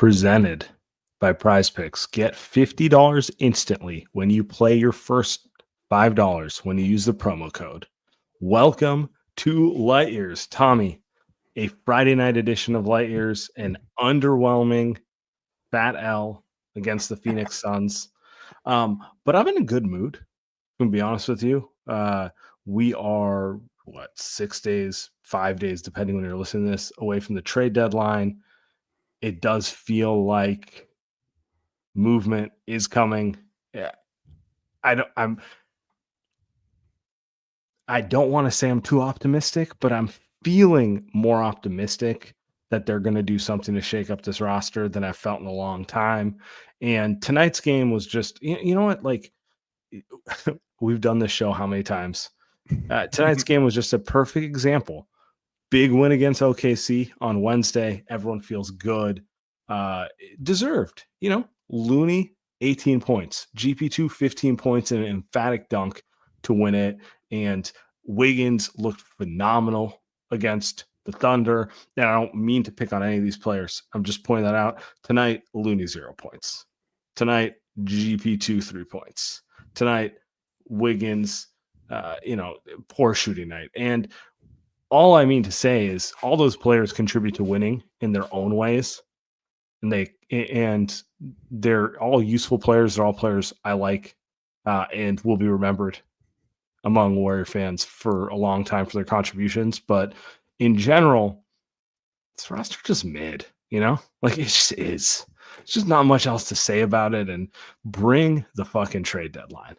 presented by Prize Picks. Get $50 instantly when you play your first $5 when you use the promo code. Welcome to Light Years. Tommy, a Friday night edition of Light Years, an underwhelming Fat L against the Phoenix Suns. But I'm in a good mood, to be honest with you. We are, 6 days, 5 days, depending when you're listening to this, away from the trade deadline. It does feel like movement is coming. Yeah. I don't want to say I'm too optimistic, but I'm feeling more optimistic that they're going to do something to shake up this roster than I've felt in a long time. And tonight's game was just, you know what? Like, we've done this show how many times? Tonight's game was just a perfect example. Big win against OKC on Wednesday. Everyone feels good. Deserved. Looney, 18 points. GP2, 15 points and an emphatic dunk to win it. And Wiggins looked phenomenal against the Thunder. And I don't mean to pick on any of these players. I'm just pointing that out. Tonight, Looney, 0 points. Tonight, GP2, 3 points. Tonight, Wiggins, poor shooting night. And all I mean to say is all those players contribute to winning in their own ways. And they're all useful players. They're all players I like and will be remembered among Warrior fans for a long time for their contributions. But in general, this roster just mid, like it just is. It's just not much else to say about it. And bring the fucking trade deadline.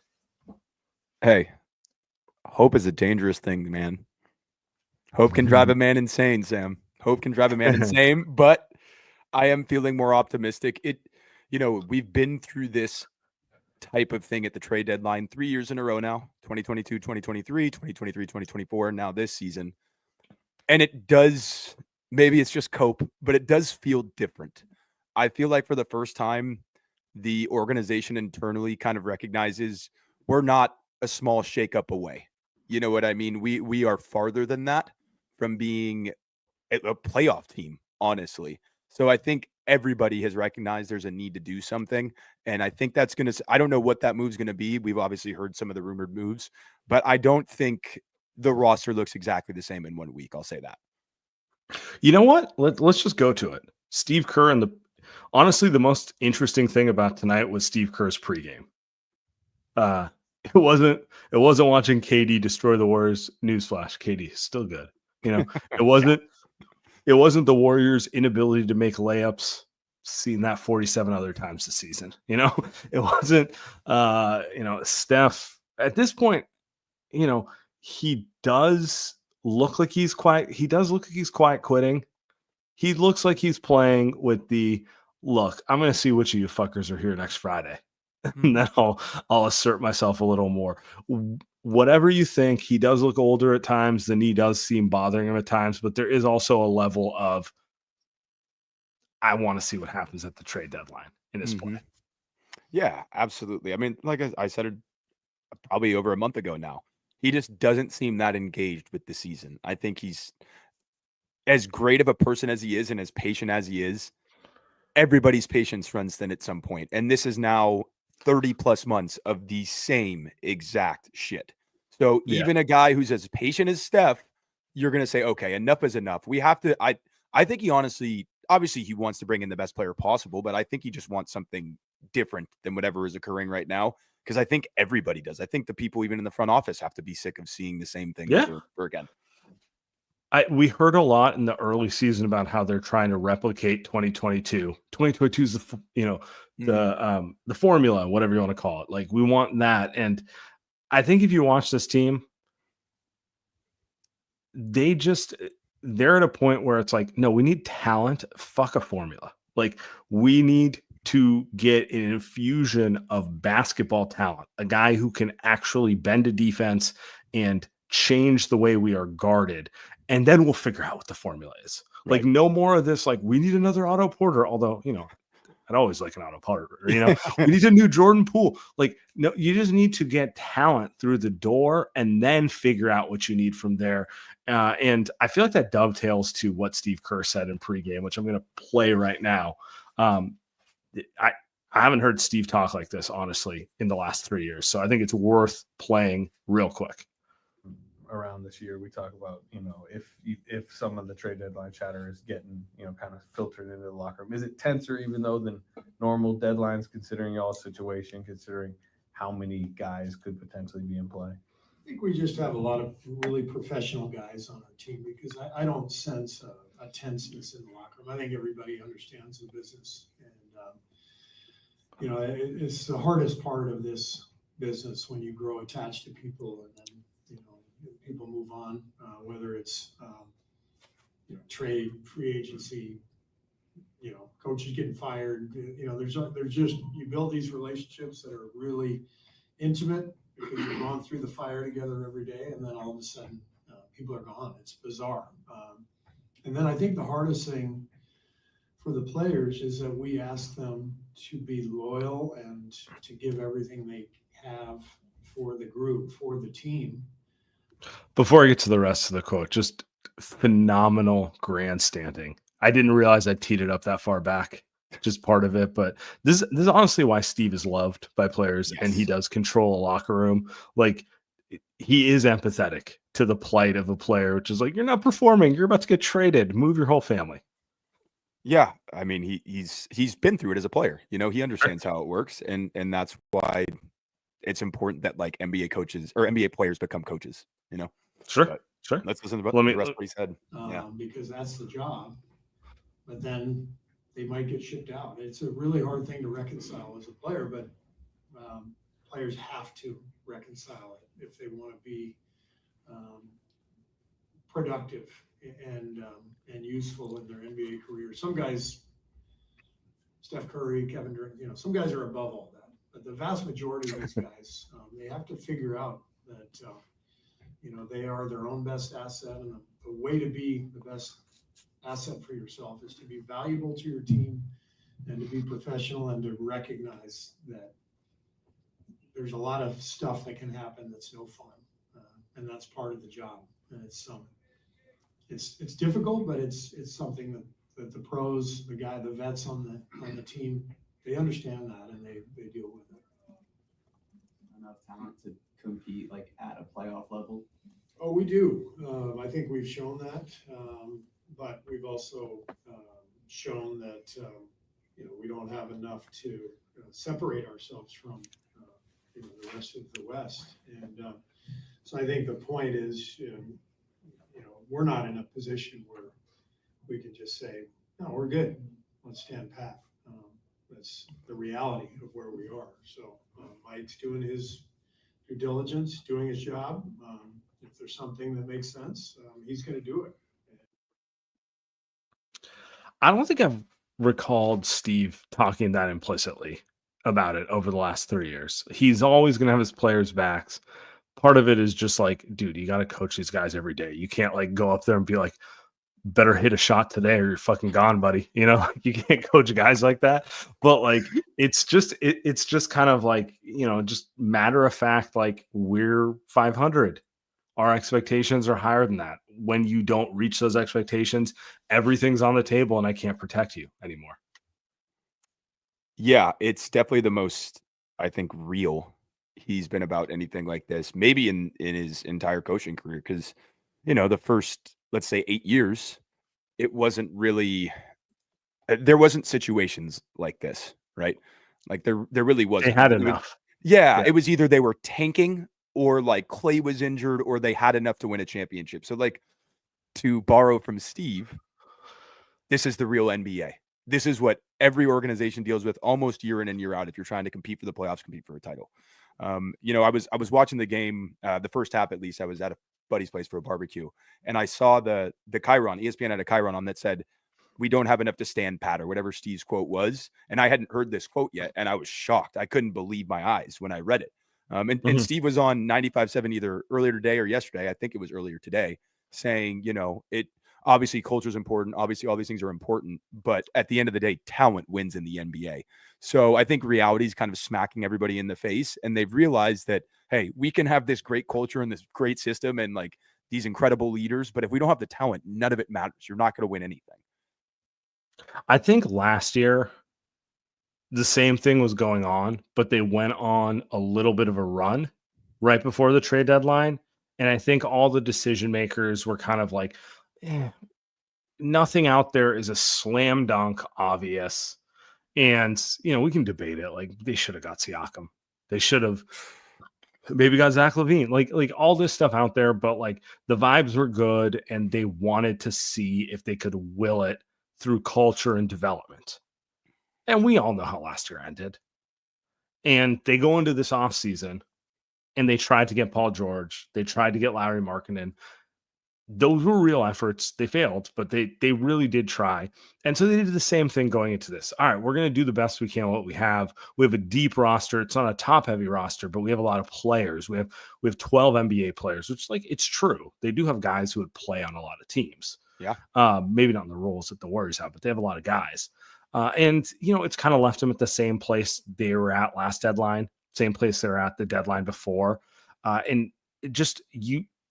Hey, hope is a dangerous thing, man. Hope can drive a man insane, Sam. Hope can drive a man insane, but I am feeling more optimistic. We've been through this type of thing at the trade deadline 3 years in a row now, 2022, 2023, 2023, 2024, now this season. And it does, maybe it's just cope, but it does feel different. I feel like for the first time, the organization internally kind of recognizes we're not a small shakeup away. You know what I mean? We are farther than that from being a playoff team, honestly. So I think everybody has recognized there's a need to do something. And I think that's going to, I don't know what that move's going to be. We've obviously heard some of the rumored moves, but I don't think the roster looks exactly the same in 1 week. I'll say that. You know what? Let's just go to it. Steve Kerr honestly, the most interesting thing about tonight was Steve Kerr's pregame. It wasn't watching KD destroy the Warriors. Newsflash, KD is still good. It wasn't the Warriors' inability to make layups. Seen that 47 other times this season. It wasn't Steph at this point, he does look like he's quiet. He does look like he's quiet quitting. He looks like he's playing with look, I'm going to see which of you fuckers are here next Friday. And then I'll assert myself a little more. Whatever you think, he does look older at times. The knee does seem bothering him at times, but there is also a level of I want to see what happens at the trade deadline in his play. Yeah, absolutely. I mean, like I said it probably over a month ago now, he just doesn't seem that engaged with the season. I think he's as great of a person as he is and as patient as he is. Everybody's patience runs thin at some point. And this is now 30 plus months of the same exact shit. So even a guy who's as patient as Steph, you're going to say, okay, enough is enough. We have to, I think he obviously he wants to bring in the best player possible, but I think he just wants something different than whatever is occurring right now. Because I think everybody does. I think the people even in the front office have to be sick of seeing the same thing over again. We heard a lot in the early season about how they're trying to replicate 2022. 2022 is the formula, whatever you want to call it. Like we want that. And I think if you watch this team, they're at a point where it's like, no, we need talent. Fuck a formula. Like we need to get an infusion of basketball talent, a guy who can actually bend a defense and change the way we are guarded. And then we'll figure out what the formula is. Right. Like no more of this, like we need another Otto Porter, although, I'd always like an Otto Porter, we need a new Jordan Poole. Like, no, you just need to get talent through the door and then figure out what you need from there. And I feel like that dovetails to what Steve Kerr said in pregame, which I'm going to play right now. I I haven't heard Steve talk like this, honestly, in the last 3 years. So I think it's worth playing real quick. Around this year, we talk about, if some of the trade deadline chatter is getting, kind of filtered into the locker room. Is it tenser even though than normal deadlines, considering y'all's situation, considering how many guys could potentially be in play? I think we just have a lot of really professional guys on our team because I don't sense a tenseness in the locker room. I think everybody understands the business. And, it's the hardest part of this business when you grow attached to people and then, people move on, whether it's, trade, free agency, coaches getting fired. There's just, you build these relationships that are really intimate because you've gone through the fire together every day, and then all of a sudden people are gone. It's bizarre. And then I think the hardest thing for the players is that we ask them to be loyal and to give everything they have for the group, for the team. Before I get to the rest of the quote, just phenomenal grandstanding. I didn't realize I teed it up that far back. Just part of it, but this is honestly why Steve is loved by players, and he does control a locker room. Like, he is empathetic to the plight of a player, which is like, you're not performing, you're about to get traded, move your whole family. Yeah, I mean, he's been through it as a player. He understands how it works, and that's why it's important that like NBA coaches or NBA players become coaches. Sure, But sure. let's listen to Let me- the rest of what he said. Because that's the job. But then they might get shipped out. It's a really hard thing to reconcile as a player, but players have to reconcile it if they want to be productive and useful in their NBA career. Some guys, Steph Curry, Kevin Durant, some guys are above all that. But the vast majority of these guys, they have to figure out that, they are their own best asset. And the way to be the best asset for yourself is to be valuable to your team and to be professional and to recognize that there's a lot of stuff that can happen that's no fun. And that's part of the job. And it's difficult, but it's something that the pros, the vets on the team, they understand that and they deal with it. Enough talent to compete like at a playoff level? Oh, we do. I think we've shown that, but we've also shown that we don't have enough to separate ourselves from the rest of the West. And so I think the point is, we're not in a position where we can just say, no, we're good. Let's stand pat. That's the reality of where we are. So Mike's doing his due diligence, doing his job. If there's something that makes sense, he's going to do it. I don't think I've recalled Steve talking that implicitly about it over the last 3 years. He's always going to have his players' backs. Part of it is just like, dude, you got to coach these guys every day. You can't like go up there and be like, better hit a shot today or you're fucking gone, buddy. You can't coach guys like that. But like, it's just kind of like, just matter of fact, like we're 500. Our expectations are higher than that. When you don't reach those expectations, everything's on the table and I can't protect you anymore. Yeah, it's definitely the most, I think, real he's been about anything like this, maybe in his entire coaching career. Because, the first, let's say 8 years, it wasn't really, there wasn't situations like this, right? Like there really wasn't. They had enough. It was either they were tanking or like Clay was injured or they had enough to win a championship. So like, to borrow from Steve, this is the real NBA. This is what every organization deals with almost year in and year out. If you're trying to compete for the playoffs, compete for a title. I was watching the game, the first half, at least. I was at a buddy's place for a barbecue and I saw the Chiron, ESPN had a Chiron on that said, we don't have enough to stand pat, or whatever Steve's quote was. And I hadn't heard this quote yet. And I was shocked. I couldn't believe my eyes when I read it. And Steve was on 95.7 either earlier today or yesterday. I think it was earlier today, saying, it obviously culture is important. Obviously, all these things are important. But at the end of the day, talent wins in the NBA. So I think reality is kind of smacking everybody in the face. And they've realized that, hey, we can have this great culture and this great system and like these incredible leaders. But if we don't have the talent, none of it matters. You're not going to win anything. I think last year the same thing was going on, but they went on a little bit of a run right before the trade deadline. And I think all the decision makers were kind of like, nothing out there is a slam dunk obvious. And, we can debate it. Like, they should have got Siakam. They should have maybe got Zach Lavine. Like all this stuff out there, but like the vibes were good and they wanted to see if they could will it through culture and development. And we all know how last year ended. And they go into this offseason and they tried to get Paul George. They tried to get Larry Markkinen. Those were real efforts. They failed, but they really did try. And so they did the same thing going into this. All right, we're going to do the best we can with what we have. We have a deep roster. It's not a top-heavy roster, but we have a lot of players. We have 12 NBA players, which, like, it's true. They do have guys who would play on a lot of teams. Yeah. Maybe not in the roles that the Warriors have, but they have a lot of guys. And, it's kind of left them at the same place they were at last deadline, same place they were at the deadline before. And just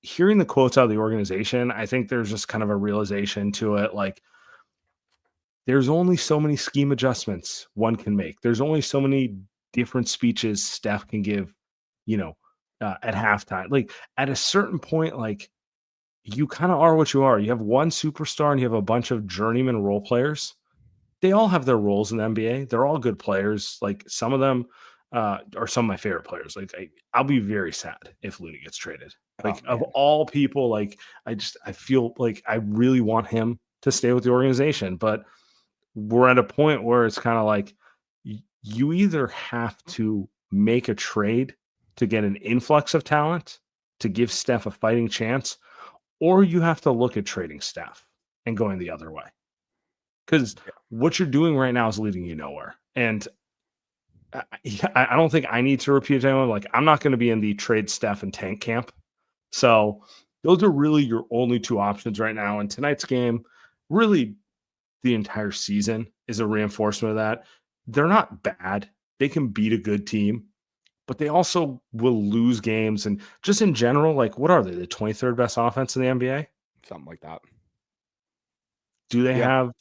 hearing the quotes out of the organization, I think there's just kind of a realization to it. Like, there's only so many scheme adjustments one can make. There's only so many different speeches Steph can give, at halftime. Like, at a certain point, like, you kind of are what you are. You have one superstar and you have a bunch of journeyman role players. They all have their roles in the NBA. They're all good players. Like, some of them are some of my favorite players. Like, I'll be very sad if Looney gets traded. Like, of all people, like, I feel like I really want him to stay with the organization, but we're at a point where it's kind of like you either have to make a trade to get an influx of talent to give Steph a fighting chance, or you have to look at trading Steph and going the other way. Because what you're doing right now is leading you nowhere. And I don't think I need to repeat it to anyone. Like, I'm not going to be in the trade Steph and tank camp. So those are really your only two options right now. And tonight's game, really the entire season, is a reinforcement of that. They're not bad. They can beat a good team, but they also will lose games. And just in general, like, what are they? The 23rd best offense in the NBA? Something like that. Do they have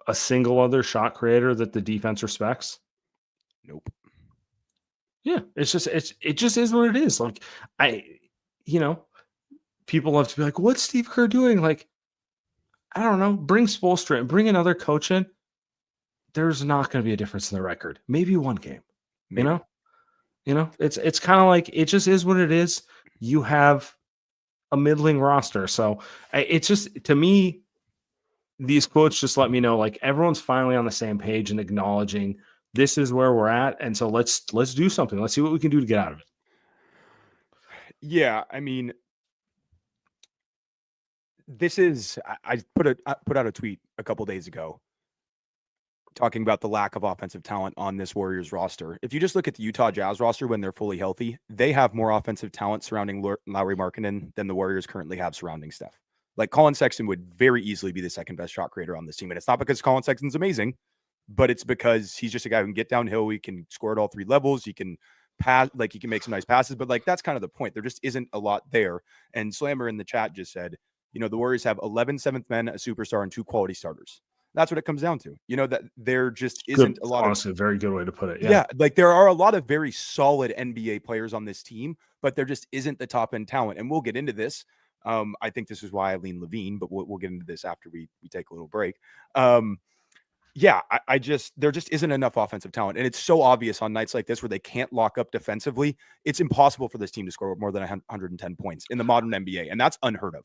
a single other shot creator that the defense respects? Nope. Yeah, it just is what it is. Like, people love to be like, what's Steve Kerr doing? Like, I don't know. Bring Spoelstra and bring another coach in. There's not going to be a difference in the record. Maybe one game. Maybe. It's kind of like, it just is what it is. You have a middling roster. So it's just, to me, these quotes just let me know, like, everyone's finally on the same page and acknowledging this is where we're at. And so let's do something. Let's see what we can do to get out of it. Yeah. I mean, this is, I put out a tweet a couple days ago talking about the lack of offensive talent on this Warriors roster. If you just look at the Utah Jazz roster when they're fully healthy, they have more offensive talent surrounding Larry Markkinen than the Warriors currently have surrounding Steph. Like, Colin Sexton would very easily be the second best shot creator on this team. And it's not because Colin Sexton's amazing, but it's because he's just a guy who can get downhill. He can score at all three levels. He can pass, like, he can make some nice passes, but like, that's kind of the point. There just isn't a lot there. And Slammer in the chat just said, the Warriors have 11 seventh men, a superstar, and 2 quality starters. That's what it comes down to. That there just isn't a lot. Honestly, a very good way to put it. Yeah, like, there are a lot of very solid NBA players on this team, but there just isn't the top end talent. And we'll get into this. I think this is why I lean Lavine, but we'll get into this after we take a little break. Yeah, I just, there just isn't enough offensive talent. And it's so obvious on nights like this where they can't lock up defensively. It's impossible for this team to score more than 110 points in the modern NBA. And that's unheard of.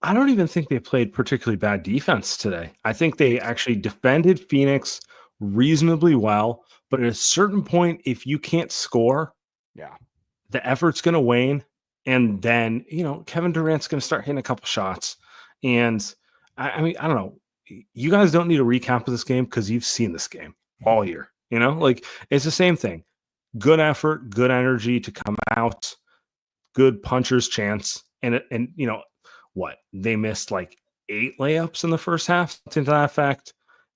I don't even think they played particularly bad defense today. I think they actually defended Phoenix reasonably well. But at a certain point, if you can't score, the effort's going to wane. And then, Kevin Durant's going to start hitting a couple shots. And I mean, I don't know. You guys don't need a recap of this game because you've seen this game all year. Like, it's the same thing. Good effort, good energy to come out, good puncher's chance. And what? They missed like 8 layups in the first half, to that effect.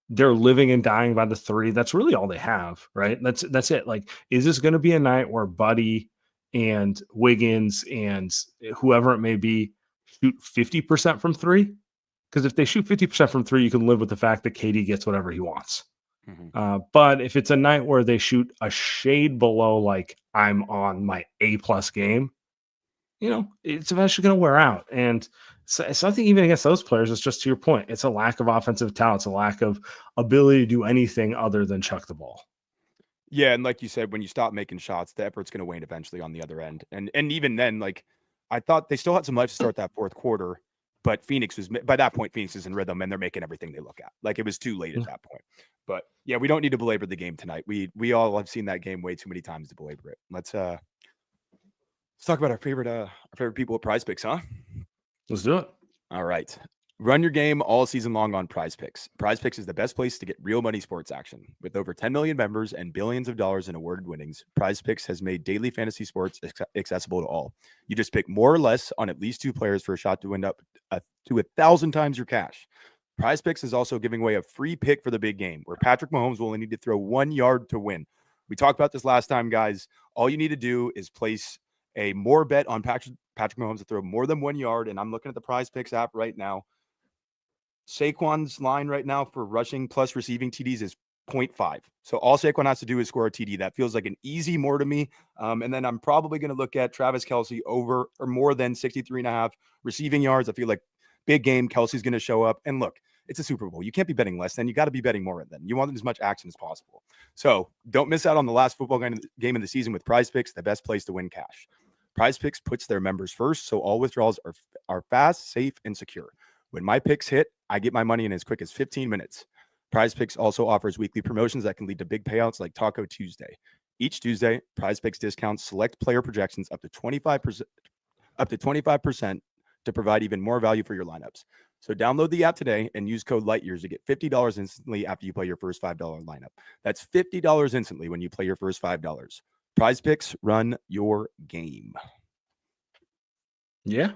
They're living and dying by the 3. That's really all they have, right? That's it. Like, is this going to be a night where Buddy and Wiggins and whoever it may be shoot 50% from 3? Because if they shoot 50% from 3, you can live with the fact that KD gets whatever he wants. But if it's a night where they shoot a shade below, like I'm on my A+ game, it's eventually going to wear out. And so it's nothing even against those players. It's just to your point. It's a lack of offensive talent. It's a lack of ability to do anything other than chuck the ball. Yeah, and like you said, when you stop making shots, the effort's going to wane eventually on the other end. And even then, like I thought they still had some life to start that fourth quarter, but by that point, Phoenix is in rhythm and they're making everything they look at. Like it was too late at that point. But yeah, we don't need to belabor the game tonight. We all have seen that game way too many times to belabor it. Let's talk about our favorite people at Prize Picks, huh? Let's do it. All right. Run your game all season long on Prize Picks. Prize Picks is the best place to get real money sports action. With over 10 million members and billions of dollars in awarded winnings, Prize Picks has made daily fantasy sports accessible to all. You just pick more or less on at least 2 players for a shot to win up to 1,000 times your cash. Prize Picks is also giving away a free pick for the big game, where Patrick Mahomes will only need to throw 1 yard to win. We talked about this last time, guys. All you need to do is place a more bet on Patrick Mahomes to throw more than 1 yard, and I'm looking at the Prize Picks app right now. Saquon's line right now for rushing plus receiving TDs is 0.5. So all Saquon has to do is score a TD. That feels like an easy more to me. And then I'm probably going to look at Travis Kelce over or more than 63.5 receiving yards. I feel like big game, Kelsey's going to show up. And look, it's a Super Bowl. You can't be betting less than. You got to be betting more than. You want as much action as possible. So don't miss out on the last football game of the season with Prize Picks, the best place to win cash. Prize Picks puts their members first, so all withdrawals are fast, safe, and secure. When my picks hit, I get my money in as quick as 15 minutes. Prize Picks also offers weekly promotions that can lead to big payouts like Taco Tuesday. Each Tuesday, Prize Picks discounts select player projections up to 25% to provide even more value for your lineups. So download the app today and use code LIGHTYEARS to get $50 instantly after you play your first $5 lineup. That's $50 instantly when you play your first $5. Prize Picks, run your game. Yeah.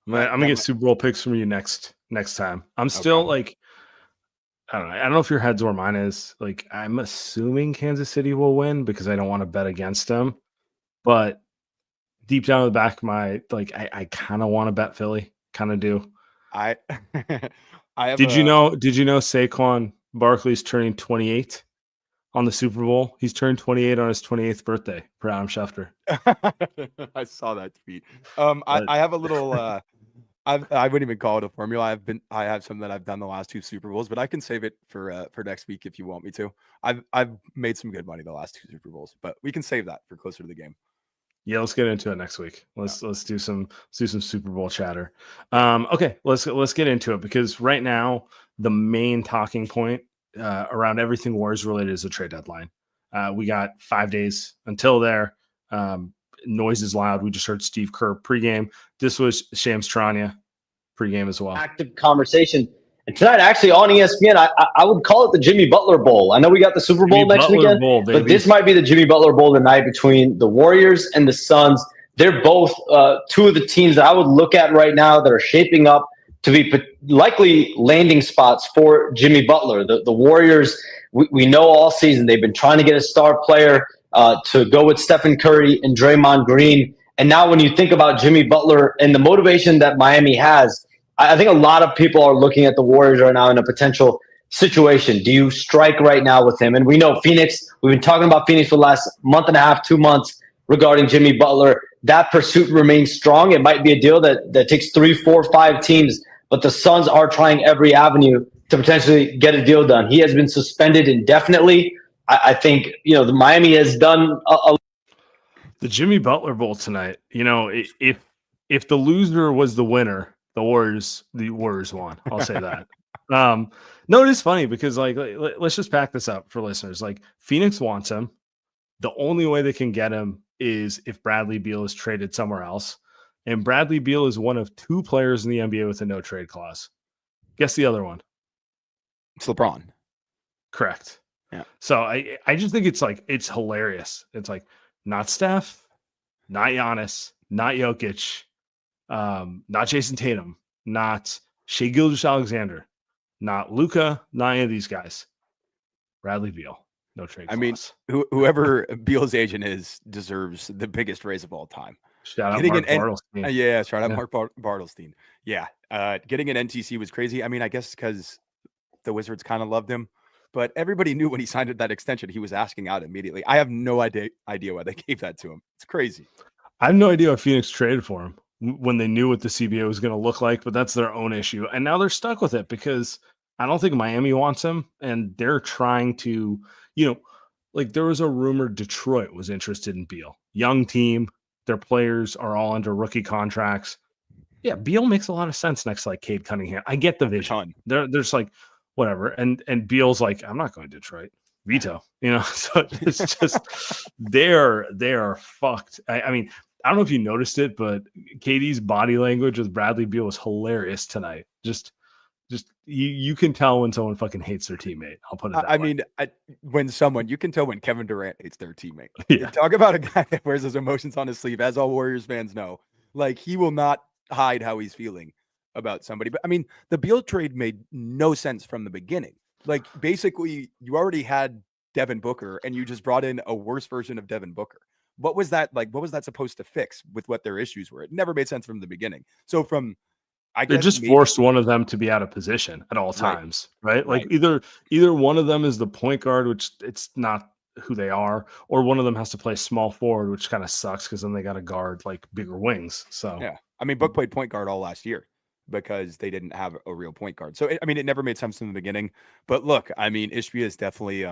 I'm gonna get Super Bowl picks from you next time. I'm still like, I don't know if your head's where mine is. Like, I'm assuming Kansas City will win because I don't want to bet against them. But deep down in the back of my, like, I kind of want to bet Philly. Kind of do. I have Did you know Saquon Barkley's turning 28 on the Super Bowl? He's turned 28 on his 28th birthday for Adam Schefter. I saw that tweet. I have a little I wouldn't even call it a formula. I have some that I've done the last 2 Super Bowls, but I can save it for next week if you want me to. I've made some good money the last 2 Super Bowls, but we can save that for closer to the game. Yeah, let's get into it next week. Let's do some Super Bowl chatter. Okay, let's get into it, because right now the main talking point around everything Warriors related is the trade deadline. We got 5 days until there. Noise is loud. We just heard Steve Kerr pregame. This was Shams Charania pregame as well. Active conversation. And tonight, actually, on ESPN, I would call it the Jimmy Butler Bowl. I know we got the Super Bowl next weekend, but this might be the Jimmy Butler Bowl tonight between the Warriors and the Suns. They're both 2 of the teams that I would look at right now that are shaping up to be likely landing spots for Jimmy Butler. The Warriors, we know all season they've been trying to get a star player to go with Stephen Curry and Draymond Green. And now when you think about Jimmy Butler and the motivation that Miami has, I think a lot of people are looking at the Warriors right now in a potential situation. Do you strike right now with him? And we know Phoenix, we've been talking about Phoenix for the last month and a half, 2 months regarding Jimmy Butler. That pursuit remains strong. It might be a deal that takes 3, 4, 5 teams, but the Suns are trying every avenue to potentially get a deal done. He has been suspended indefinitely. I think, the Miami has done the Jimmy Butler Bowl tonight. If the loser was the winner, the Warriors won. I'll say that. No, it is funny because let's just pack this up for listeners. Like, Phoenix wants him. The only way they can get him is if Bradley Beal is traded somewhere else. And Bradley Beal is one of 2 players in the NBA with a no trade clause. Guess the other one. It's LeBron. Correct. Yeah. So I just think it's hilarious. It's like, not Steph, not Giannis, not Jokic, not Jason Tatum, not Shai Gilgeous-Alexander, not Luka, not any of these guys. Bradley Beal, no trade clause. I mean, whoever Beal's agent is deserves the biggest raise of all time. Shout out Mark Bartelstein. Yeah, shout out Mark Bartelstein. Yeah, getting an NTC was crazy. I mean, I guess because the Wizards kind of loved him. but everybody knew when he signed that extension, he was asking out immediately. I have no idea why they gave that to him. It's crazy. I have no idea why Phoenix traded for him when they knew what the CBA was going to look like, but that's their own issue. And now they're stuck with it because I don't think Miami wants him, and they're trying to, like there was a rumor Detroit was interested in Beal. Young team, their players are all under rookie contracts. Yeah, Beal makes a lot of sense next to like Cade Cunningham. I get the vision. There's like whatever, and Beal's like, I'm not going to Detroit. Veto, So it's just they are fucked. I mean, I don't know if you noticed it, but KD's body language with Bradley Beal was hilarious tonight. Just you can tell when someone fucking hates their teammate. I'll put it that way. You can tell when Kevin Durant hates their teammate. Yeah. Talk about a guy that wears his emotions on his sleeve, as all Warriors fans know. Like, he will not hide how he's feeling about somebody. But I mean, the Beal trade made no sense from the beginning. Like, basically, you already had Devin Booker, and you just brought in a worse version of Devin Booker. What was that like? What was that supposed to fix with what their issues were? It never made sense from the beginning. So they just forced one of them to be out of position at all times, right? Like either one of them is the point guard, which it's not who they are, or one of them has to play small forward, which kind of sucks because then they got to guard like bigger wings. So yeah, I mean, Book played point guard all last year because they didn't have a real point guard. So I mean, it never made sense from the beginning. But look, I mean, Ishbia is definitely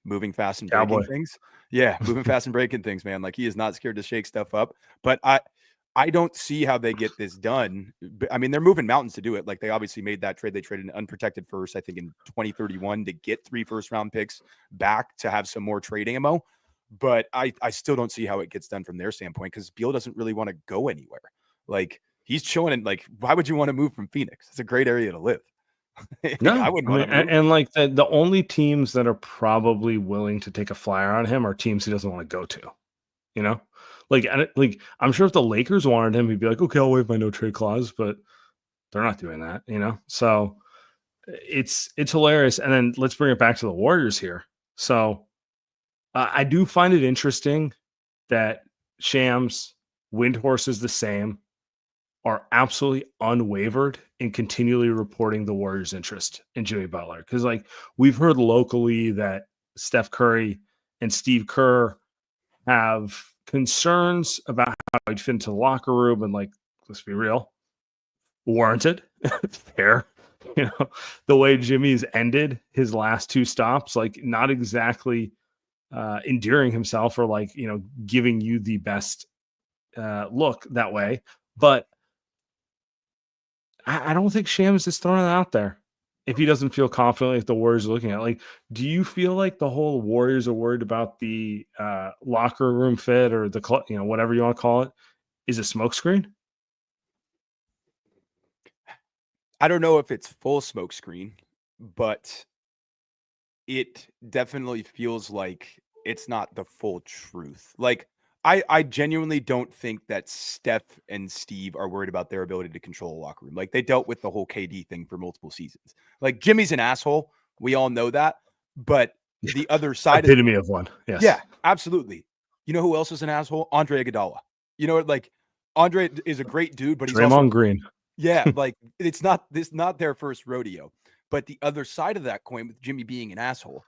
moving fast and breaking things. Yeah, moving fast and breaking things, man. Like, he is not scared to shake stuff up. But I don't see how they get this done. I mean, they're moving mountains to do it. Like, they obviously made that trade. They traded an unprotected first, I think, in 2031 to get 3 first-round picks back to have some more trading ammo. But I still don't see how it gets done from their standpoint, because Beal doesn't really want to go anywhere. Like, he's chilling in, like, why would you want to move from Phoenix? It's a great area to live. No, I wouldn't want to move. And like the only teams that are probably willing to take a flyer on him are teams he doesn't want to go to, Like I'm sure if the Lakers wanted him, he'd be like, okay, I'll waive my no trade clause, but they're not doing that, So it's hilarious. And then let's bring it back to the Warriors here. So I do find it interesting that Shams, Windhorse is the same, are absolutely unwavered in continually reporting the Warriors' interest in Jimmy Butler. Because like we've heard locally that Steph Curry and Steve Kerr have concerns about how he'd fit into the locker room, and like, let's be real, warranted, fair. The way Jimmy's ended his last 2 stops, like not exactly endearing himself or like, giving you the best look that way. But I don't think Shams is throwing it out there if he doesn't feel confident if the Warriors are looking at it. Like, do you feel like the whole Warriors are worried about the locker room fit or the whatever you want to call it is a smokescreen? I don't know if it's full smokescreen, but it definitely feels like it's not the full truth. Like, I genuinely don't think that Steph and Steve are worried about their ability to control a locker room. Like, they dealt with the whole KD thing for multiple seasons. Like, Jimmy's an asshole. We all know that. But the other side epitome of one. Yes. Yeah, absolutely. You know who else is an asshole? Andre Iguodala. Like, Andre is a great dude, but he's Draymond also Green. Yeah, like it's not their first rodeo. But the other side of that coin, with Jimmy being an asshole,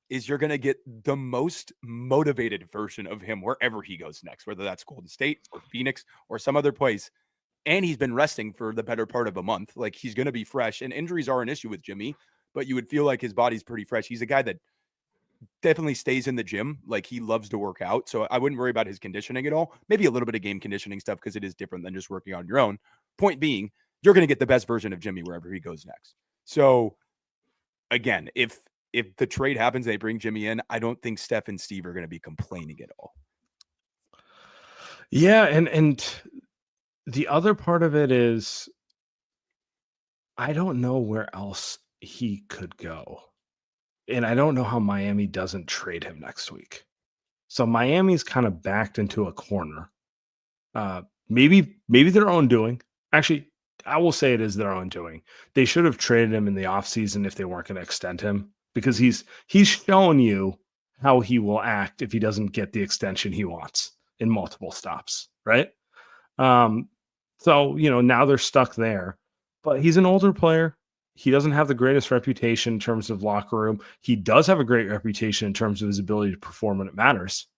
is you're going to get the most motivated version of him wherever he goes next, whether that's Golden State or Phoenix or some other place. And he's been resting for the better part of a month. Like, he's going to be fresh, and injuries are an issue with Jimmy, but you would feel like his body's pretty fresh. He's a guy that definitely stays in the gym. Like, he loves to work out. So I wouldn't worry about his conditioning at all. Maybe a little bit of game conditioning stuff, because it is different than just working on your own. Point being, you're going to get the best version of Jimmy wherever he goes next. So again, if the trade happens, they bring Jimmy in, I don't think Steph and Steve are going to be complaining at all. Yeah, and the other part of it is I don't know where else he could go. And I don't know how Miami doesn't trade him next week. So Miami's kind of backed into a corner. Maybe their own doing. Actually, I will say it is their own doing. They should have traded him in the offseason if they weren't going to extend him, because he's shown you how he will act if he doesn't get the extension he wants in multiple stops, right? So, now they're stuck there. But he's an older player. he doesn't have the greatest reputation in terms of locker room. He does have a great reputation in terms of his ability to perform when it matters.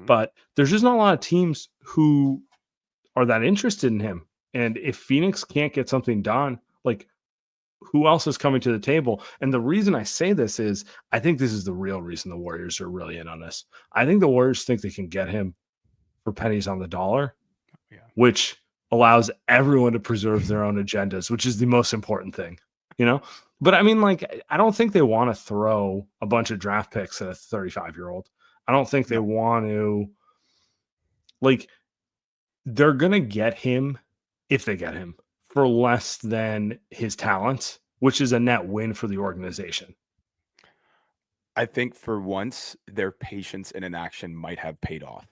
But there's just not a lot of teams who are that interested in him. And if Phoenix can't get something done, like, who else is coming to the table? And the reason I say this is I think this is the real reason the Warriors are really in on this. I think the Warriors think they can get him for pennies on the dollar, which allows everyone to preserve their own agendas, which is the most important thing, you know? But I mean, like, I don't think they want to throw a bunch of draft picks at a 35-year-old. I don't think they want to, like, they're going to get him, if they get him, for less than his talents, which is a net win for the organization. I think for once, their patience and inaction might have paid off.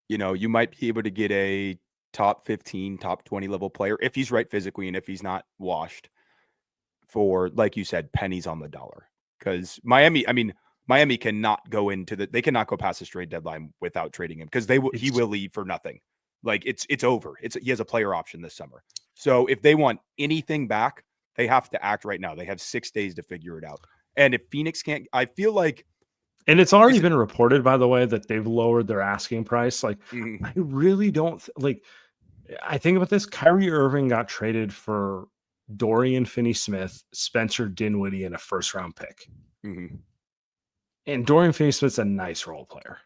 You know, you might be able to get a top 15, top 20 level player if he's right physically and if he's not washed for, like you said, pennies on the dollar. Because Miami cannot go they cannot go past the trade deadline without trading him because he will leave for nothing. Like it's over. He has a player option this summer. So if they want anything back, they have to act right now. They have 6 days to figure it out. And if Phoenix can't, I feel like, and it's already been reported, by the way, that they've lowered their asking price. Like, I really don't I think about this. Kyrie Irving got traded for Dorian Finney-Smith, Spencer Dinwiddie, and a first-round pick. And Dorian Finney-Smith's a nice role player.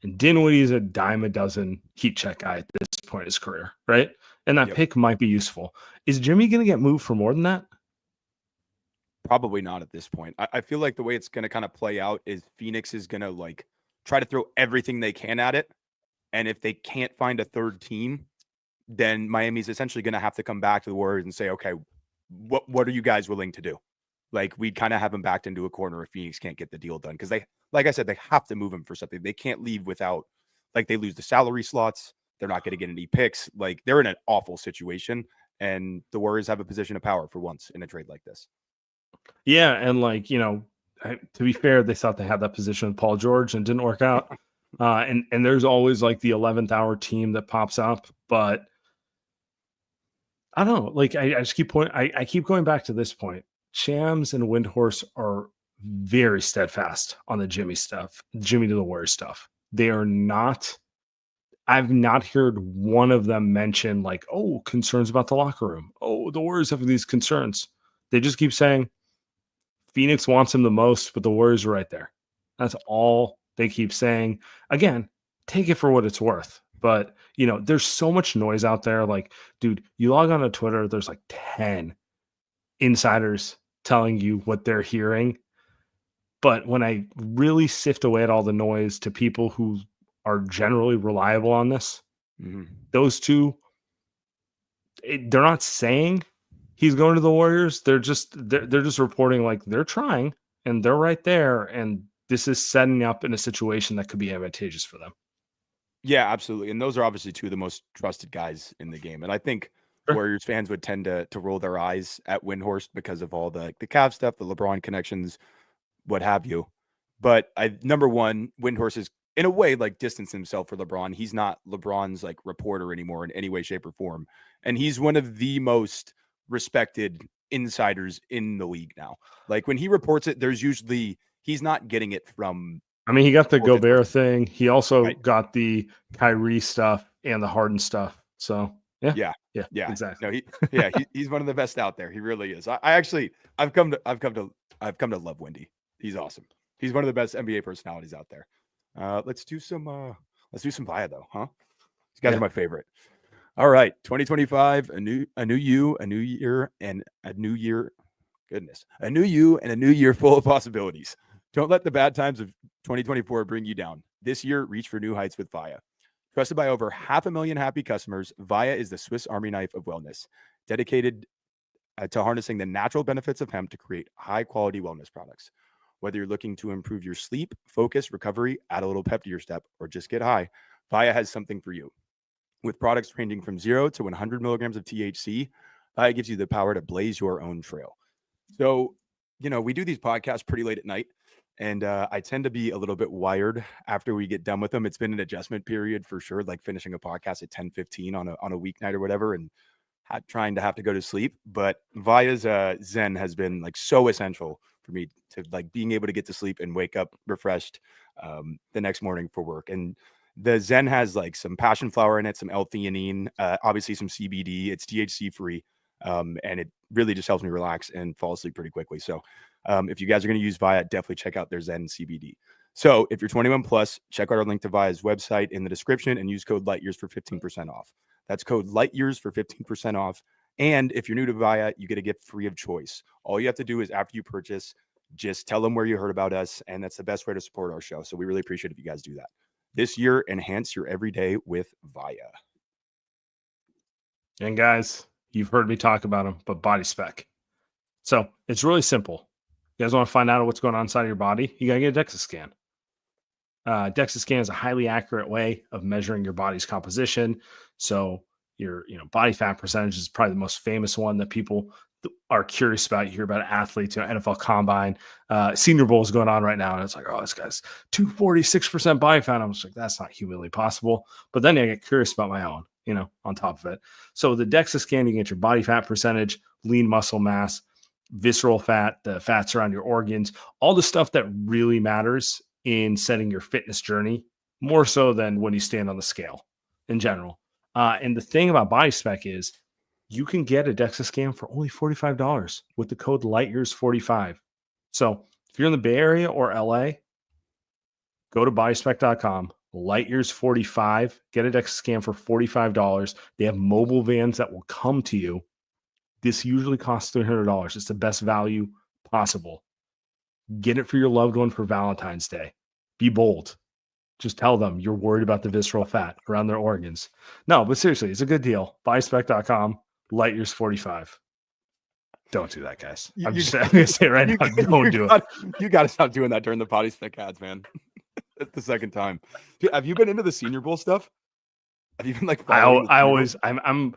And Dinwiddie's a dime a dozen heat check guy at this point in his career, right? And that pick might be useful. Is Jimmy going to get moved for more than that? Probably not at this point. I feel like the way it's going to kind of play out is Phoenix is going to like try to throw everything they can at it. And if they can't find a third team, then Miami's essentially going to have to come back to the Warriors and say, okay, what are you guys willing to do? Like, we'd kind of have them backed into a corner if Phoenix can't get the deal done. Because they, like I said, they have to move him for something. They can't leave without, like, they lose the salary slots. They're not going to get any picks. Like, they're in an awful situation. And the Warriors have a position of power for once in a trade like this. Yeah, and like, you know, to be fair, they thought they had that position with Paul George and it didn't work out. And there's always like the 11th hour team that pops up, but I don't know. Like, I just keep I keep going back to this point. Shams and Windhorse are very steadfast on the Jimmy to the Warriors stuff. They are not. I've not heard one of them mention like, oh, concerns about the locker room. Oh, the Warriors have these concerns. They just keep saying Phoenix wants him the most, but the Warriors are right there. That's all they keep saying. Again, take it for what it's worth. But, you know, there's so much noise out there. Like, dude, you log on to Twitter, there's like 10 insiders telling you what they're hearing. But when I really sift away at all the noise to people who are generally reliable on this, those two, they're not saying he's going to the Warriors. They're just reporting like they're trying and they're right there. And this is setting up in a situation that could be advantageous for them. Yeah, absolutely. And those are obviously two of the most trusted guys in the game. And I think Warriors fans would tend to roll their eyes at Windhorst because of all the Cavs stuff, the LeBron connections, what have you. But number one, Windhorst is in a way like distanced himself for LeBron. He's not LeBron's like reporter anymore in any way, shape, or form. And he's one of the most respected insiders in the league now. Like when he reports it, there's usually he's not getting it from. I mean, he got the Gobert thing. He also got the Kyrie stuff and the Harden stuff. So yeah, No, exactly. he's one of the best out there. He really is. I've come to love Wendy. He's awesome. He's one of the best NBA personalities out there. Let's do some Via though, huh? These guys are my favorite. All right, 2025, a new you, a new year, and a new year. Goodness, a new you and a new year full of possibilities. Don't let the bad times of 2024 bring you down. This year, reach for new heights with Via. Trusted by over 500,000 happy customers, Via is the Swiss Army knife of wellness, dedicated to harnessing the natural benefits of hemp to create high-quality wellness products. Whether you're looking to improve your sleep, focus, recovery, add a little pep to your step, or just get high, Via has something for you. With products ranging from 0 to 100 milligrams of THC, Via gives you the power to blaze your own trail. So, you know, we do these podcasts pretty late at night, and I tend to be a little bit wired after we get done with them. It's been an adjustment period for sure, like finishing a podcast at 10:15 on a weeknight or whatever, and trying to have to go to sleep. But Vaya's Zen has been like so essential for me to like being able to get to sleep and wake up refreshed the next morning for work. And the Zen has like some passion flower in it, some L-theanine, obviously some CBD. It's THC free, and it really just helps me relax and fall asleep pretty quickly. So if you guys are going to use Via, definitely check out their Zen CBD. So if you're 21 plus, check out our link to Via's website in the description and use code LIGHTYEARS for 15% off. That's code LIGHTYEARS for 15% off. And if you're new to Via, you get a gift free of choice. All you have to do is after you purchase, just tell them where you heard about us. And that's the best way to support our show. So we really appreciate it if you guys do that. This year, enhance your everyday with Via. And guys, you've heard me talk about them, but body spec. So it's really simple. You guys want to find out what's going on inside of your body? You got to get a DEXA scan. DEXA scan is a highly accurate way of measuring your body's composition. So your body fat percentage is probably the most famous one that people are curious about. You hear about athletes, NFL Combine, Senior Bowl is going on right now, and it's like, oh, this guy's 246% body fat. I'm just like, that's not humanly possible. But then I get curious about my own, on top of it. So the DEXA scan, you get your body fat percentage, lean muscle mass, visceral fat, the fats around your organs, all the stuff that really matters in setting your fitness journey, more so than when you stand on the scale in general. And the thing about body spec is you can get a DEXA scan for only $45 with the code LIGHTYEARS45. So if you're in the Bay Area or LA, go to bodyspec.com, LIGHTYEARS45, get a DEXA scan for $45. They have mobile vans that will come to you. This usually costs $300. It's the best value possible. Get it for your loved one for Valentine's Day. Be bold. Just tell them you're worried about the visceral fat around their organs. No, but seriously, it's a good deal. Bodyspec.com, LIGHTYEARS45. Don't do that, guys. I'm just going to say it right now. Don't do it. You got to stop doing that during the body spec ads, man. That's the second time. Dude, have you been into the Senior Bowl stuff? Have you been like? I'm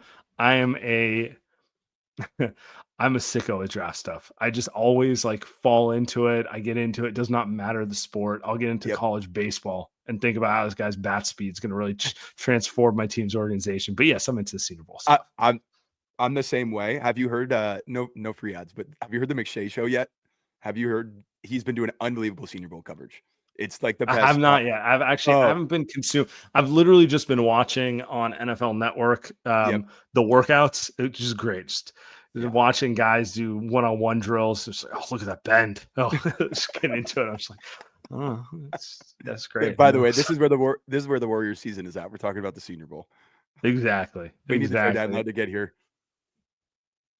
a sicko at draft stuff. I just always like fall into it. I get into it. It does not matter the sport. I'll get into college baseball and think about how this guy's bat speed is going to really transform my team's organization. But yes, I'm into the Senior Bowl stuff. I'm the same way. Have you heard no free ads, but have you heard the McShay show yet? Have you heard he's been doing unbelievable Senior Bowl coverage? It's like the best. I've not yet. I haven't been consumed. I've literally just been watching on NFL Network the workouts, which is great. Just watching guys do one-on-one drills. It's like, oh, look at that bend. Oh, just getting into it. I'm just like, oh, that's great. By the way, this is where the Warriors season is at. We're talking about the Senior Bowl. Exactly. We need to figure out how to get here.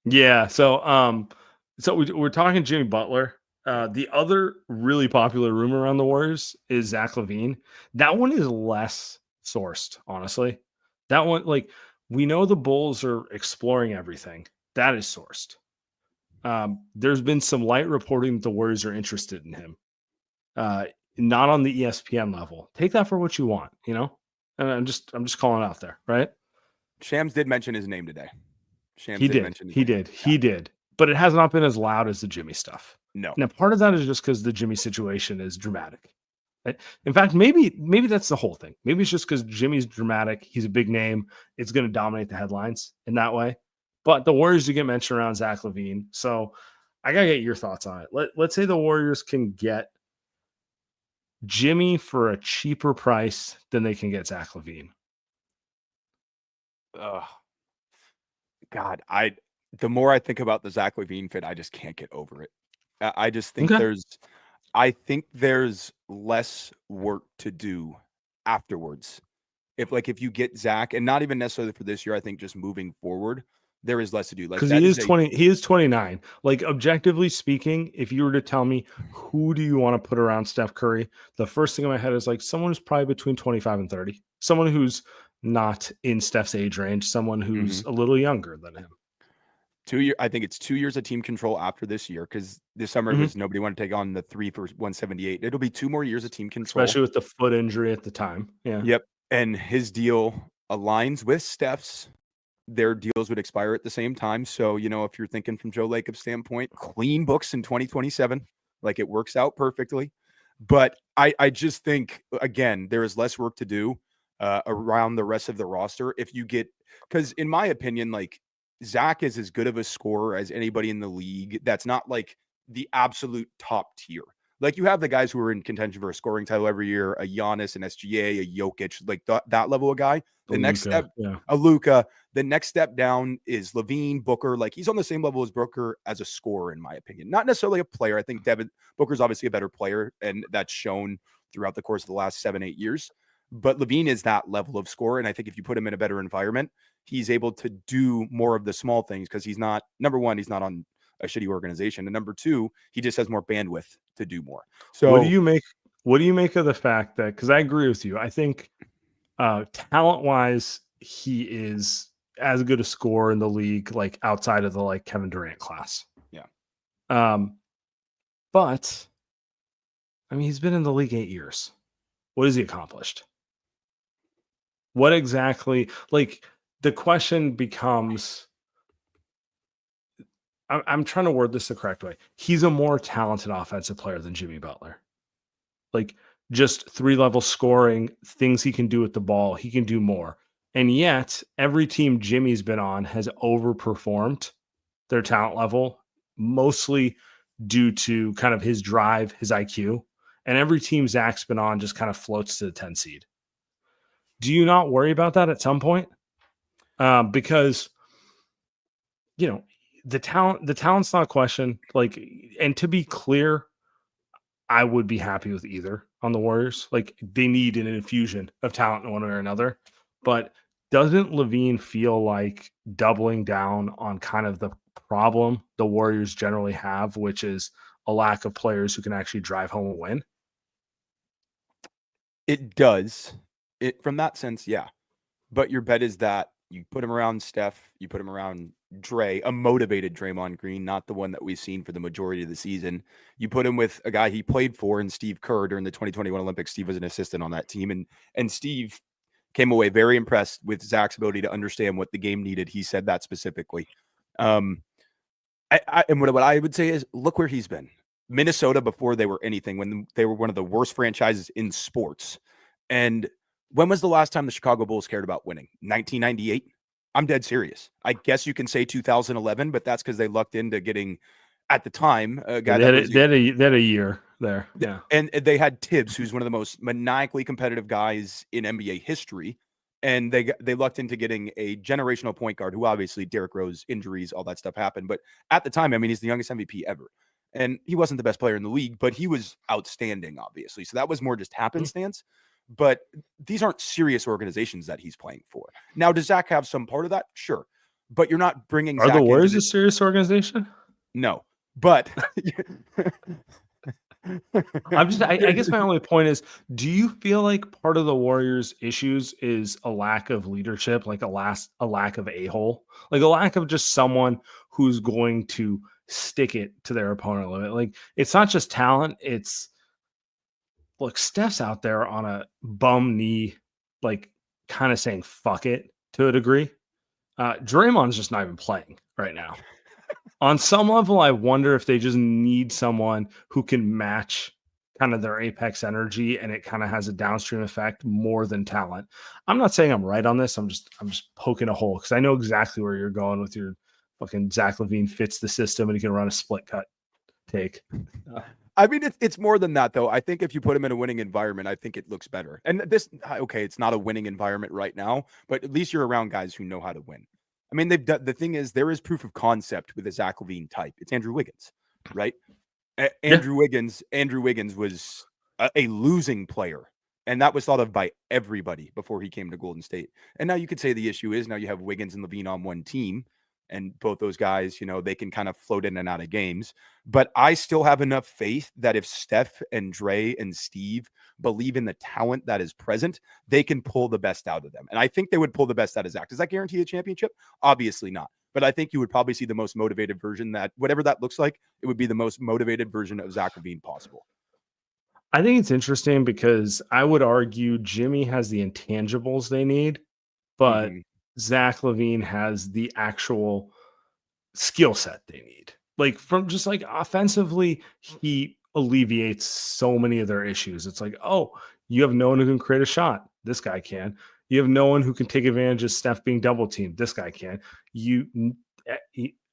Yeah. So we're talking Jimmy Butler. The other really popular rumor around the Warriors is Zach Lavine. That one is less sourced, honestly. That one, like, we know the Bulls are exploring everything. That is sourced. There's been some light reporting that the Warriors are interested in him. Not on the ESPN level. Take that for what you want, And I'm just calling it out there, right? Shams did mention his name today. He did. But it has not been as loud as the Jimmy stuff. No. Now, part of that is just because the Jimmy situation is dramatic. Right? In fact, maybe that's the whole thing. Maybe it's just because Jimmy's dramatic. He's a big name. It's going to dominate the headlines in that way. But the Warriors do get mentioned around Zach Lavine. So I got to get your thoughts on it. Let's say the Warriors can get Jimmy for a cheaper price than they can get Zach Lavine. God, the more I think about the Zach Lavine fit, I just can't get over it. I just think there's less work to do afterwards. If you get Zach, and not even necessarily for this year, I think just moving forward, there is less to do. Like, because he is 29. Like, objectively speaking, if you were to tell me who do you want to put around Steph Curry, the first thing in my head is like someone who's probably between 25 and 30, someone who's not in Steph's age range, someone who's a little younger than him. 2 years. I think it's 2 years of team control after this year, because this summer it was nobody wanted to take on the 3 for 178. It'll be 2 more years of team control, especially with the foot injury at the time. Yeah. Yep. And his deal aligns with Steph's. Their deals would expire at the same time. So, if you're thinking from Joe Lacob's standpoint, clean books in 2027, like, it works out perfectly. But I just think, again, there is less work to do around the rest of the roster. If you get, because in my opinion, like, Zach is as good of a scorer as anybody in the league. That's not like the absolute top tier. Like you have the guys who are in contention for a scoring title every year, a Giannis, an SGA, a Jokic, like that level of guy. The next step, a Luka. The next step down is Lavine, Booker. Like he's on the same level as Booker as a scorer, in my opinion. Not necessarily a player. I think Booker's obviously a better player, and that's shown throughout the course of the last 7-8 years. But Lavine is that level of scorer, and I think if you put him in a better environment, he's able to do more of the small things because he's not, number one, he's not on a shitty organization, and number two, he just has more bandwidth to do more. So what do you make of the fact that, because I agree with you, I think talent wise he is as good a scorer in the league, like outside of the like Kevin Durant class. But I mean, he's been in the league 8 years. What has he accomplished? What exactly, like the question becomes, I'm trying to word this the correct way. He's a more talented offensive player than Jimmy Butler. Like just 3-level scoring, things he can do with the ball, he can do more. And yet every team Jimmy's been on has overperformed their talent level, mostly due to kind of his drive, his IQ. And every team Zach's been on just kind of floats to the 10 seed. Do you not worry about that at some point? Because, you know, the talent's not a question. Like, and to be clear, I would be happy with either on the Warriors. Like, they need an infusion of talent in one way or another. But doesn't Lavine feel like doubling down on kind of the problem the Warriors generally have, which is a lack of players who can actually drive home a win? It does. From that sense, yeah. But your bet is that you put him around Steph, you put him around Dre, a motivated Draymond Green, not the one that we've seen for the majority of the season. You put him with a guy he played for in Steve Kerr during the 2021 Olympics. Steve was an assistant on that team, and Steve came away very impressed with Zach's ability to understand what the game needed. He said that specifically. And what I would say is, look where he's been. Minnesota, before they were anything, when they were one of the worst franchises in sports. And when was the last time the Chicago Bulls cared about winning? 1998? I'm dead serious. I guess you can say 2011, but that's because they lucked into getting, at the time, a guy they had a year there. Yeah. And they had Tibbs, who's one of the most maniacally competitive guys in NBA history. And they lucked into getting a generational point guard who, obviously, Derrick Rose, injuries, all that stuff happened. But at the time, I mean, he's the youngest MVP ever. And he wasn't the best player in the league, but he was outstanding, obviously. So that was more just happenstance. But these aren't serious organizations that he's playing for. Now, does Zach have some part of that? Sure. But you're not bringing Are Zach the Warriors a serious organization? No. But I guess my only point is, do you feel like part of the Warriors' issues is a lack of leadership, like a lack of a-hole, like a lack of just someone who's going to stick it to their opponent limit? Like, it's not just talent, it's, look, Steph's out there on a bum knee, like kind of saying fuck it to a degree. Draymond's just not even playing right now. On some level, I wonder if they just need someone who can match kind of their apex energy, and it kind of has a downstream effect more than talent. I'm not saying I'm right on this. I'm just poking a hole because I know exactly where you're going with your fucking Zach Lavine fits the system and he can run a split cut take. I mean, it's more than that, though. I think if you put him in a winning environment, I think it looks better. And this, okay, it's not a winning environment right now, but at least you're around guys who know how to win. I mean, the thing is, there is proof of concept with a Zach Lavine type. It's Andrew Wiggins, right? Andrew Wiggins was a losing player, and that was thought of by everybody before he came to Golden State. And now you could say the issue is now you have Wiggins and Lavine on one team, and both those guys, you know, they can kind of float in and out of games. But I still have enough faith that if Steph and Dre and Steve believe in the talent that is present, they can pull the best out of them. And I think they would pull the best out of Zach. Does that guarantee a championship? Obviously not. But I think you would probably see the most motivated version, that whatever that looks like, it would be the most motivated version of Zach Lavine possible. I think it's interesting because I would argue Jimmy has the intangibles they need, but Zach Lavine has the actual skill set they need. Like, from just like offensively, he alleviates so many of their issues. It's like, oh, you have no one who can create a shot. This guy can. You have no one who can take advantage of Steph being double teamed. This guy can.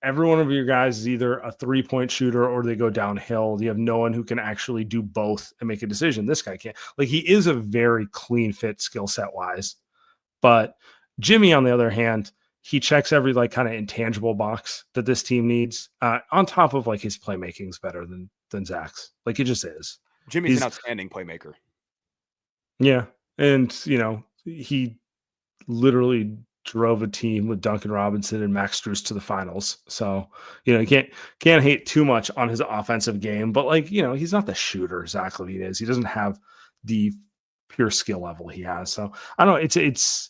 every one of your guys is either a 3-point shooter or they go downhill. You have no one who can actually do both and make a decision. This guy can't. Like, he is a very clean fit skill set wise, but Jimmy, on the other hand, he checks every like kind of intangible box that this team needs. On top of like his playmaking is better than Zach's. Like, it just is. Jimmy's an outstanding playmaker. Yeah, and he literally drove a team with Duncan Robinson and Max Strus to the finals. So, you can't hate too much on his offensive game, but like, he's not the shooter Zach Lavine is. He doesn't have the pure skill level he has. So I don't know. It's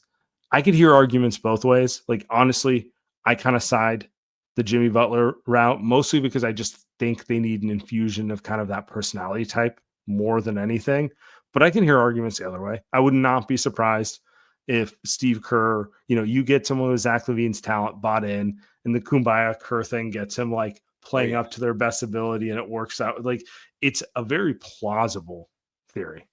I could hear arguments both ways. Like, honestly, I kind of side the Jimmy Butler route, mostly because I just think they need an infusion of kind of that personality type more than anything. But I can hear arguments the other way. I would not be surprised if Steve Kerr, you get someone with Zach Lavine's talent bought in, and the Kumbaya Kerr thing gets him like playing up to their best ability, and it works out. Like, it's a very plausible theory.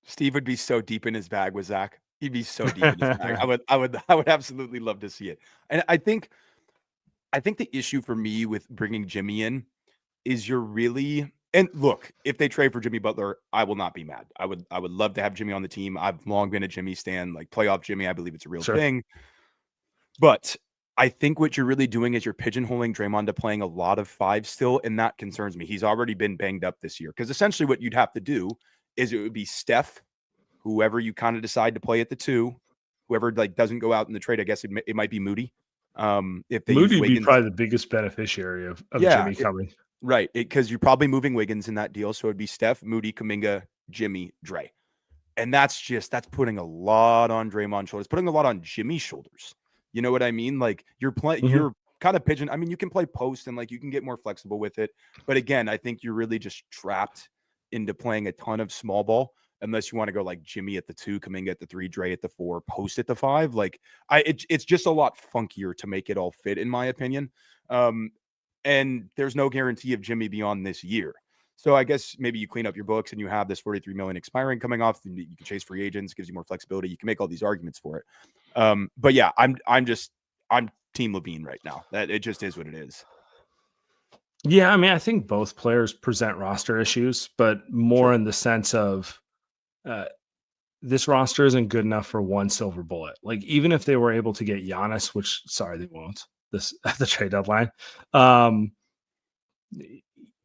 Steve would be so deep in his bag with Zach. He'd be so deep in his bag. I would absolutely love to see it. And I think the issue for me with bringing Jimmy in is and look, if they trade for Jimmy Butler, I will not be mad. I would love to have Jimmy on the team. I've long been a Jimmy stan, like playoff Jimmy. I believe it's a real thing. But I think what you're really doing is you're pigeonholing Draymond to playing a lot of 5 still, and that concerns me. He's already been banged up this year, because essentially what you'd have to do is it would be Steph, whoever you kind of decide to play at the 2, whoever like doesn't go out in the trade. I guess it might be Moody. If they Moody would be probably the biggest beneficiary of Jimmy coming. Right, because you're probably moving Wiggins in that deal, so it'd be Steph, Moody, Kuminga, Jimmy, Dre, and that's putting a lot on Draymond's shoulders, putting a lot on Jimmy's shoulders. You know what I mean? Like, you're you're kind of pigeon. I mean, you can play post and like you can get more flexible with it, but again, I think you're really just trapped into playing a ton of small ball unless you want to go like Jimmy at the 2, Kuminga at the 3, Dre at the 4, post at the 5. Like, it's just a lot funkier to make it all fit, in my opinion. And there's no guarantee of Jimmy beyond this year. So I guess maybe you clean up your books and you have this $43 million expiring coming off. And you can chase free agents, gives you more flexibility. You can make all these arguments for it. But yeah, I'm Team Lavine right now. That it just is what it is. Yeah, I mean, I think both players present roster issues, but more in the sense of this roster isn't good enough for one silver bullet. Like, even if they were able to get Giannis, which they won't. This at the trade deadline,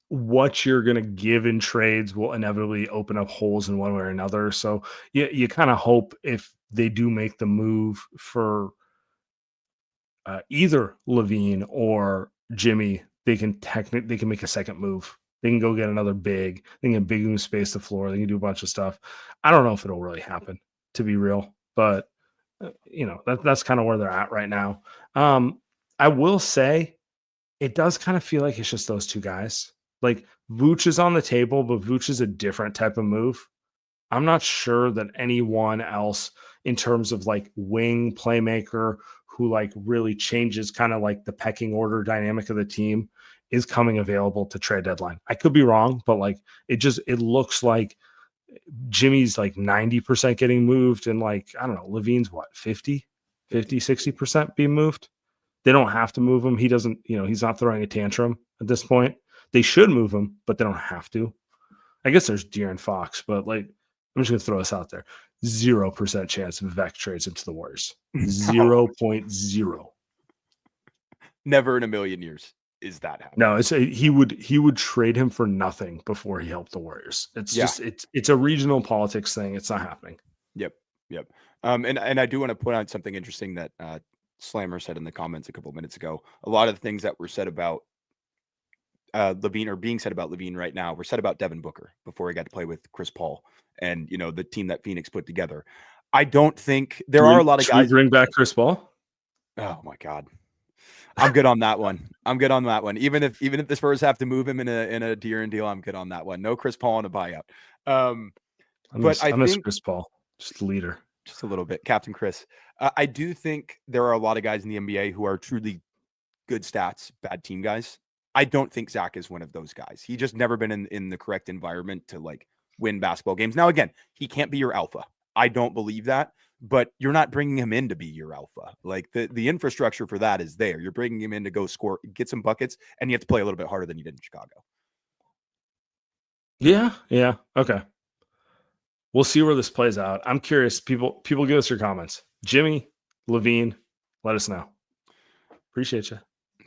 what you're going to give in trades will inevitably open up holes in one way or another. So you kind of hope if they do make the move for either Lavine or Jimmy, they can make a second move. They can go get another big. They can big room space the floor. They can do a bunch of stuff. I don't know if it'll really happen, to be real, but that's kind of where they're at right now. I will say it does kind of feel like it's just those 2 guys. Like, Vooch is on the table, but Vooch is a different type of move. I'm not sure that anyone else in terms of like wing playmaker who like really changes kind of like the pecking order dynamic of the team is coming available to trade deadline. I could be wrong, but like it looks like Jimmy's like 90% getting moved, and like, I don't know, Lavine's what, 60% being moved. They don't have to move him. He doesn't, he's not throwing a tantrum at this point. They should move him, but they don't have to. I guess there's De'Aaron Fox, but like, I'm just going to throw this out there. 0% chance Vivek trades him to the Warriors. 0.0. Never in a million years is that happening. No, he would trade him for nothing before he helped the Warriors. It's just it's a regional politics thing. It's not happening. Yep. And I do want to point out something interesting that Slammer said in the comments a couple of minutes ago. A lot of the things that were said about Lavine, or being said about Lavine right now, were said about Devin Booker before he got to play with Chris Paul and the team that Phoenix put together. I don't think there are a lot of guys. Bring back Chris Paul. Oh my God, I'm good on that one. Even if the Spurs have to move him in a De'Aaron deal, I'm good on that one. No Chris Paul on a buyout. I miss Chris Paul, just the leader. Just a little bit, Captain Chris. I do think there are a lot of guys in the NBA who are truly good stats, bad team guys. I don't think Zach is one of those guys. He just never been in the correct environment to like win basketball games. Now, again, he can't be your alpha. I don't believe that, but you're not bringing him in to be your alpha. Like the infrastructure for that is there. You're bringing him in to go score, get some buckets, and you have to play a little bit harder than you did in Chicago. Yeah. Okay. We'll see where this plays out. I'm curious. People give us your comments. Jimmy, Lavine, let us know. Appreciate you.